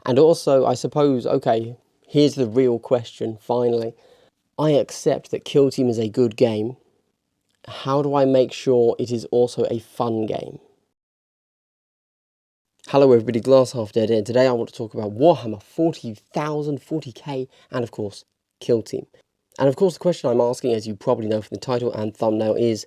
And also, I suppose, okay, here's the real question, finally. I accept that Kill Team is a good game. How do I make sure it is also a fun game? Hello everybody, Glass Half Dead here. Today I want to talk about Warhammer 40,000, 40k, and of course, Kill Team. And of course the question I'm asking, as you probably know from the title and thumbnail, is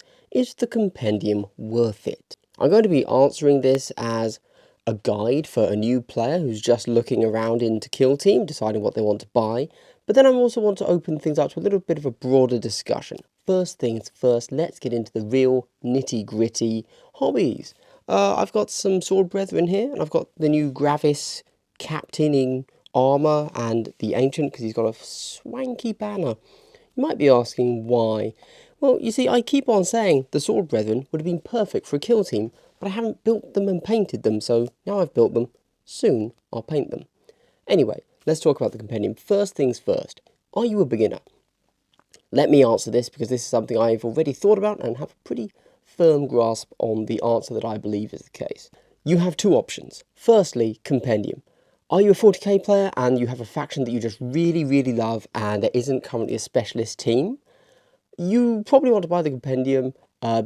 the Compendium worth it? I'm going to be answering this as a guide for a new player who's just looking around into Kill Team, deciding what they want to buy, but then I also want to open things up to a little bit of a broader discussion. First things first, let's get into the real nitty-gritty hobbies. I've got some Sword Brethren here, and I've got the new Gravis captaining armour and the Ancient, because he's got a swanky banner. You might be asking why. Well, you see, I keep on saying the Sword Brethren would have been perfect for a Kill Team, but I haven't built them and painted them, so now I've built them. Soon, I'll paint them. Anyway, let's talk about the Compendium. First things first, are you a beginner? Let me answer this, because this is something I've already thought about and have a pretty firm grasp on the answer that I believe is the case. You have two options. Firstly, Compendium. Are you a 40k player and you have a faction that you just really love and there isn't currently a specialist team? You probably want to buy the Compendium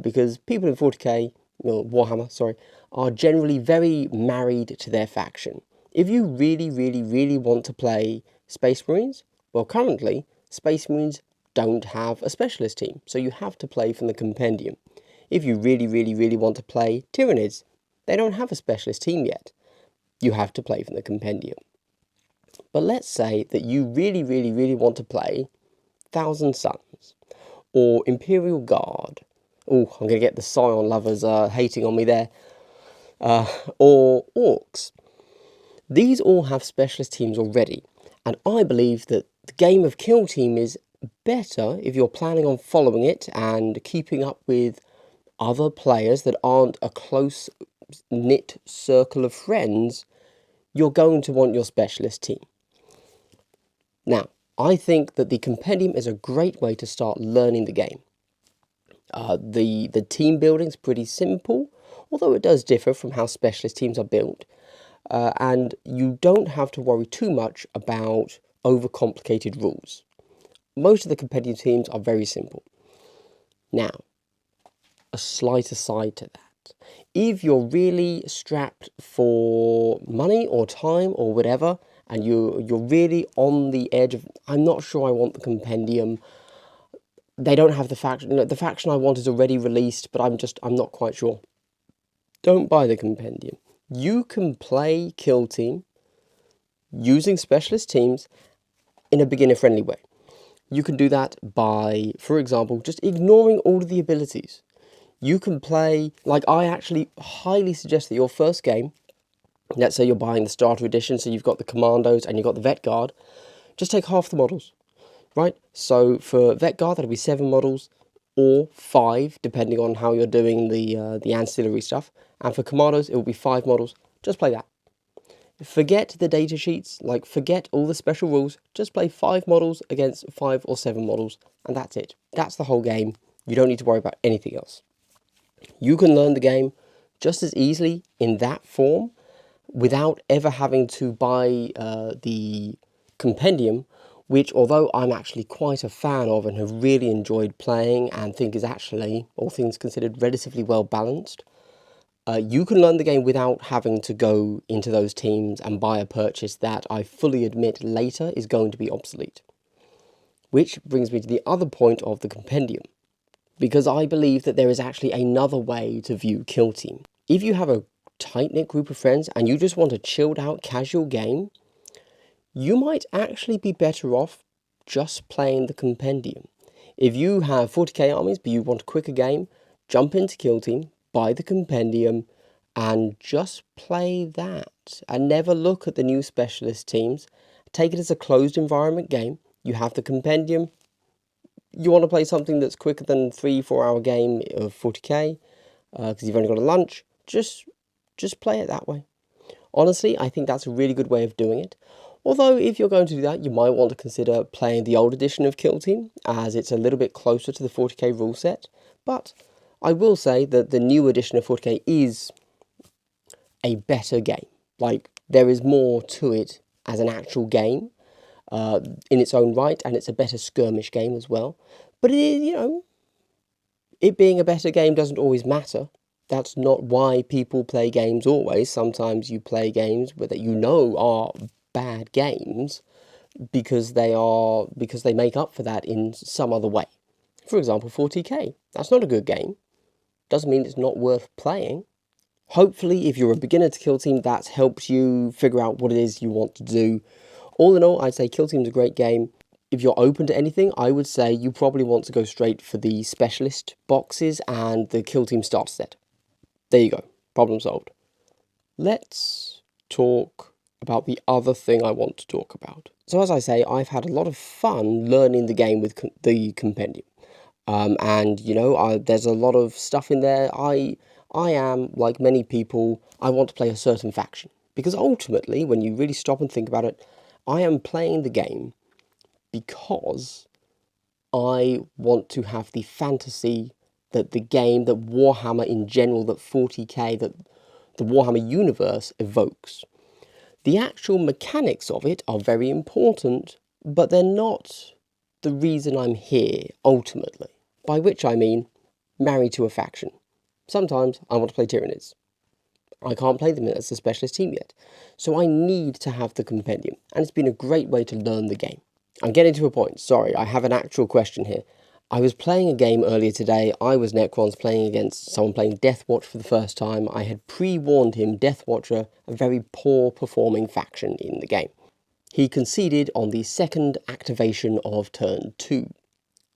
because people in 40k, Warhammer, sorry, are generally very married to their faction. If you really want to play Space Marines, well, currently, Space Marines don't have a specialist team, so you have to play from the Compendium. If you really want to play Tyranids, they don't have a specialist team yet. You have to play from the Compendium. But let's say that you really want to play Thousand Suns or Imperial Guard. Oh, I'm going to get the Scion lovers hating on me there. Or Orcs. These all have specialist teams already, and I believe that the game of Kill Team is better if you're planning on following it and keeping up with other players that aren't a close-knit circle of friends. You're going to want your specialist team. Now, I think that the Compendium is a great way to start learning the game. The team building is pretty simple, although it does differ from how specialist teams are built. And you don't have to worry too much about overcomplicated rules. Most of the Compendium teams are very simple. Now, a slight aside to that. If you're really strapped for money or time or whatever, and you're really on the edge of, I'm not sure I want the Compendium, they don't have the faction, the faction I want is already released, but I'm not quite sure. Don't buy the Compendium. You can play Kill Team using specialist teams in a beginner-friendly way. You can do that by, for example, just ignoring all of the abilities. You can play, like I actually highly suggest that your first game, let's say you're buying the starter edition, so you've got the Commandos and you've got the Vet Guard, just take half the models, right? So for Vet Guard, that'll be 7 models, or 5, depending on how you're doing the ancillary stuff. And for Commandos, it will be 5 models. Just play that. Forget the data sheets, like forget all the special rules, just play 5 models against 5 or 7 models, and that's it. That's the whole game. You don't need to worry about anything else. You can learn the game just as easily in that form without ever having to buy the Compendium, which, although I'm actually quite a fan of and have really enjoyed playing and think is actually, all things considered, relatively well balanced, you can learn the game without having to go into those teams and buy a purchase that I fully admit later is going to be obsolete. Which brings me to the other point of the Compendium, because I believe that there is actually another way to view Kill Team. If you have a tight-knit group of friends and you just want a chilled out casual game, you might actually be better off just playing the Compendium. If you have 40k armies but you want a quicker game, jump into Kill Team, buy the Compendium, and just play that. And never look at the new specialist teams. Take it as a closed environment game. You have the Compendium. You want to play something that's quicker than 3-4 hour game of 40k because you've only got a lunch, just play it that way. Honestly, I think that's a really good way of doing it. Although, if you're going to do that, you might want to consider playing the old edition of Kill Team, as it's a little bit closer to the 40k rule set. But I will say that the new edition of 40k is a better game. Like, there is more to it as an actual game in its own right, and it's a better skirmish game as well. But it is, it being a better game doesn't always matter. That's not why people play games always. Sometimes you play games that you know are bad games because they make up for that in some other way. For example, 40k. That's not a good game. Doesn't mean it's not worth playing. Hopefully, if you're a beginner to Kill Team, that's helped you figure out what it is you want to do. All in all, I'd say Kill Team's a great game. If you're open to anything, I would say you probably want to go straight for the specialist boxes and the Kill Team starter set. There you go. Problem solved. Let's talk about the other thing I want to talk about. So as I say, I've had a lot of fun learning the game with the Compendium. And, there's a lot of stuff in there. I am, like many people, I want to play a certain faction. Because ultimately, when you really stop and think about it, I am playing the game because I want to have the fantasy that the game, that Warhammer in general, that 40k, that the Warhammer universe evokes. The actual mechanics of it are very important, but they're not the reason I'm here, ultimately. By which I mean, married to a faction. Sometimes I want to play Tyranids. I can't play them as a specialist team yet, so I need to have the Compendium, and it's been a great way to learn the game. I'm getting to a point, sorry, I have an actual question here. I was playing a game earlier today. I was Necrons playing against someone playing Deathwatch for the first time. I had pre-warned him, Deathwatcher, a very poor performing faction in the game. He conceded on the second activation of turn 2.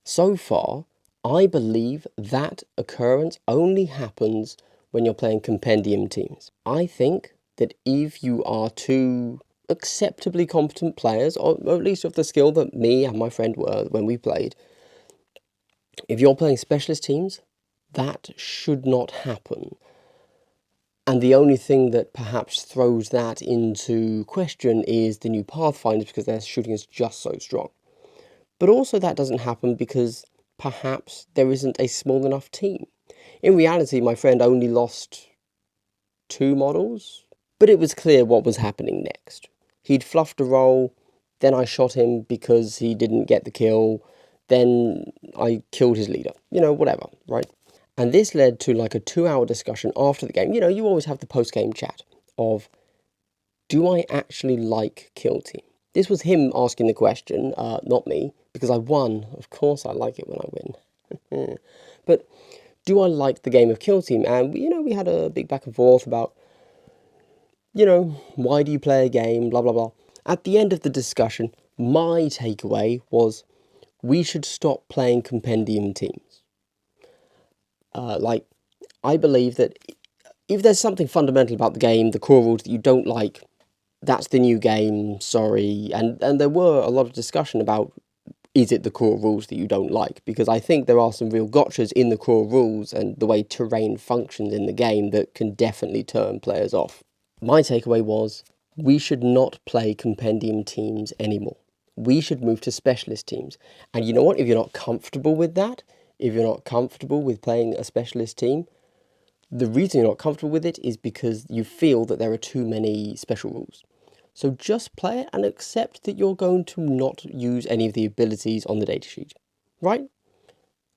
So far, I believe that occurrence only happens when you're playing Compendium teams. I think that if you are two acceptably competent players, or at least of the skill that me and my friend were when we played, if you're playing specialist teams, that should not happen. And the only thing that perhaps throws that into question is the new Pathfinders, because their shooting is just so strong. But also that doesn't happen because perhaps there isn't a small enough team. In reality, my friend only lost 2 models, but it was clear what was happening next. He'd fluffed a roll, then I shot him because he didn't get the kill, then I killed his leader, whatever, right? And this led to like a 2-hour discussion after the game. You always have the post-game chat of, do I actually like Kill Team? This was him asking the question, not me, because I won. Of course I like it when I win. But do I like the game of Kill Team? And, we had a big back and forth about, why do you play a game, blah, blah, blah. At the end of the discussion, my takeaway was, we should stop playing Compendium teams. I believe that if there's something fundamental about the game, the core rules that you don't like, that's the new game, sorry. And there were a lot of discussion about, is it the core rules that you don't like? Because I think there are some real gotchas in the core rules and the way terrain functions in the game that can definitely turn players off. My takeaway was, we should not play Compendium teams anymore. We should move to specialist teams. And you know what? If you're not comfortable with that, if you're not comfortable with playing a specialist team, the reason you're not comfortable with it is because you feel that there are too many special rules. So just play it and accept that you're going to not use any of the abilities on the datasheet, right?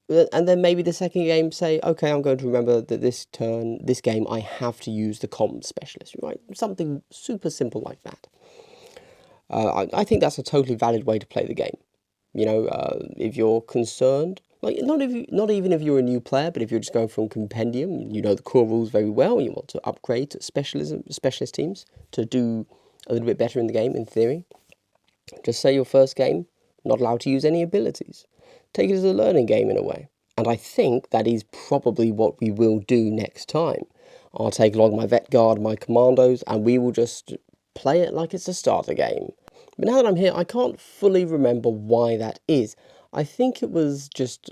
And then maybe the second game say, okay, I'm going to remember that this game, I have to use the comms specialist, right? Something super simple like that. I think that's a totally valid way to play the game. If you're concerned, like not even if you're a new player, but if you're just going from Compendium, you know the core rules very well, and you want to upgrade to specialist teams to do a little bit better in the game, in theory. Just say your first game, not allowed to use any abilities. Take it as a learning game in a way. And I think that is probably what we will do next time. I'll take along my Vet Guard, my Commandos, and we will just play it like it's a starter game. But now that I'm here, I can't fully remember why that is. I think it was just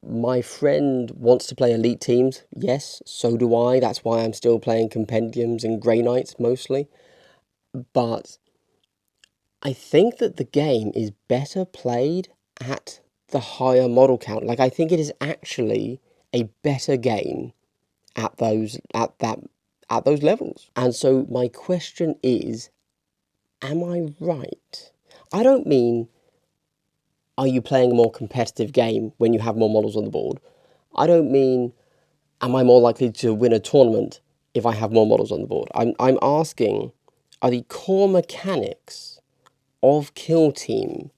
my friend wants to play elite teams. Yes, so do I. That's why I'm still playing Compendiums and Grey Knights mostly. But I think that the game is better played at the higher model count. Like, I think it is actually a better game at at those levels. And so my question is, am I right? I don't mean, are you playing a more competitive game when you have more models on the board? I don't mean, am I more likely to win a tournament if I have more models on the board? I'm asking, are the core mechanics of Kill Team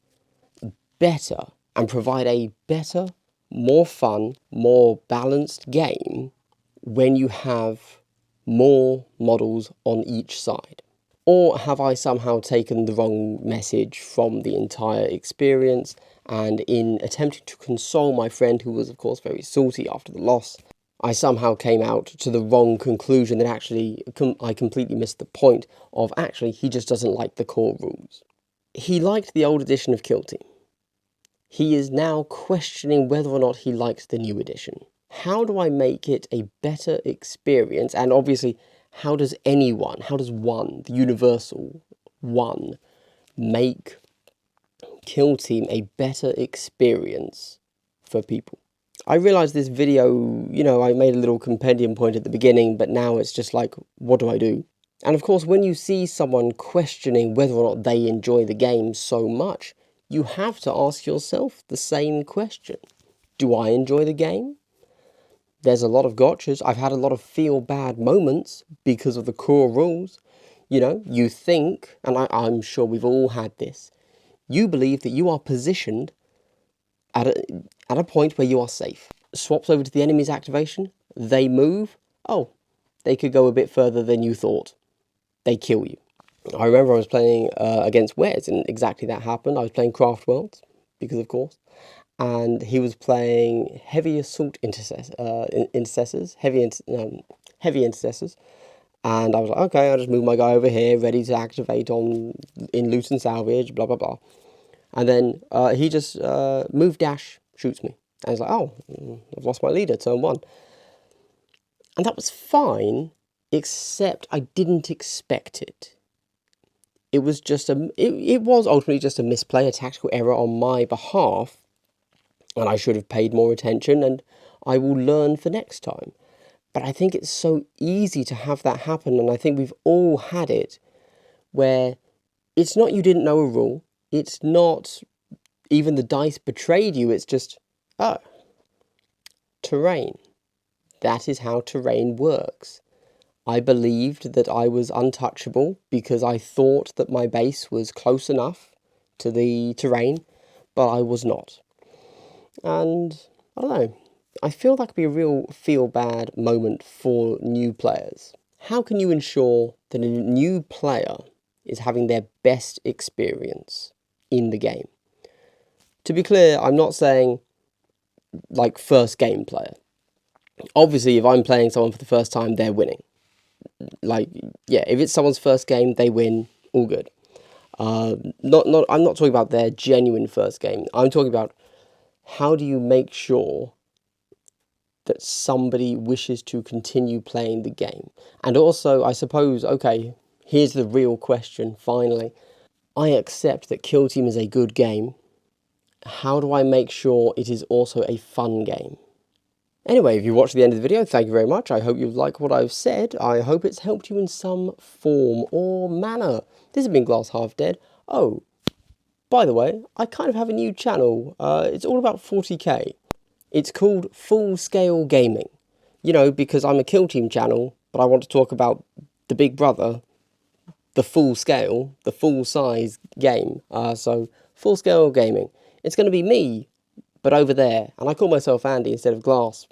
better and provide a better, more fun, more balanced game when you have more models on each side? Or have I somehow taken the wrong message from the entire experience, and in attempting to console my friend, who was of course very salty after the loss, I somehow came out to the wrong conclusion that actually I completely missed the point of actually he just doesn't like the core rules. He liked the old edition of Kill Team. He is now questioning whether or not he likes the new edition. How do I make it a better experience? And obviously, how does one, the universal one, make Kill Team a better experience for people? I realized this video, I made a little compendium point at the beginning, but now it's just like, what do I do? And of course, when you see someone questioning whether or not they enjoy the game so much, you have to ask yourself the same question. Do I enjoy the game? There's a lot of gotchas. I've had a lot of feel bad moments because of the core rules. You think, and I'm sure we've all had this, you believe that you are positioned at a point where you are safe. Swaps over to the enemy's activation, they move, oh, they could go a bit further than you thought. They kill you. I remember I was playing against Wes, and exactly that happened. I was playing Craft Worlds, because of course, and he was playing heavy assault intercessors, heavy intercessors, and I was like, okay, I'll just move my guy over here, ready to activate in loot and salvage, blah blah blah, and then he just move dash shoots me, and I was like, oh, I've lost my leader, turn 1, and that was fine, except I didn't expect it. It was just it was ultimately just a misplay, a tactical error on my behalf. And I should have paid more attention, and I will learn for next time. But I think it's so easy to have that happen, and I think we've all had it, where it's not you didn't know a rule, it's not even the dice betrayed you, it's just, oh, terrain. That is how terrain works. I believed that I was untouchable because I thought that my base was close enough to the terrain, but I was not. And I don't know, I feel that could be a real feel-bad moment for new players. How can you ensure that a new player is having their best experience in the game? To be clear, I'm not saying like first game player. Obviously, if I'm playing someone for the first time, they're winning. Like, yeah, if it's someone's first game, they win, all good. I'm not talking about their genuine first game. I'm talking about, how do you make sure that somebody wishes to continue playing the game? And also, I suppose, okay, here's the real question, finally. I accept that Kill Team is a good game. How do I make sure it is also a fun game? Anyway, if you watched the end of the video, thank you very much. I hope you like what I've said. I hope it's helped you in some form or manner. This has been Glass Half Dead. Oh, by the way, I kind of have a new channel. It's all about 40k. It's called Full Scale Gaming. Because I'm a Kill Team channel, but I want to talk about the big brother, the full scale, the full size game. So, Full Scale Gaming. It's going to be me, but over there. And I call myself Andy instead of Glass.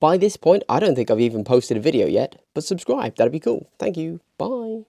By this point, I don't think I've even posted a video yet, but subscribe, that'd be cool. Thank you, bye.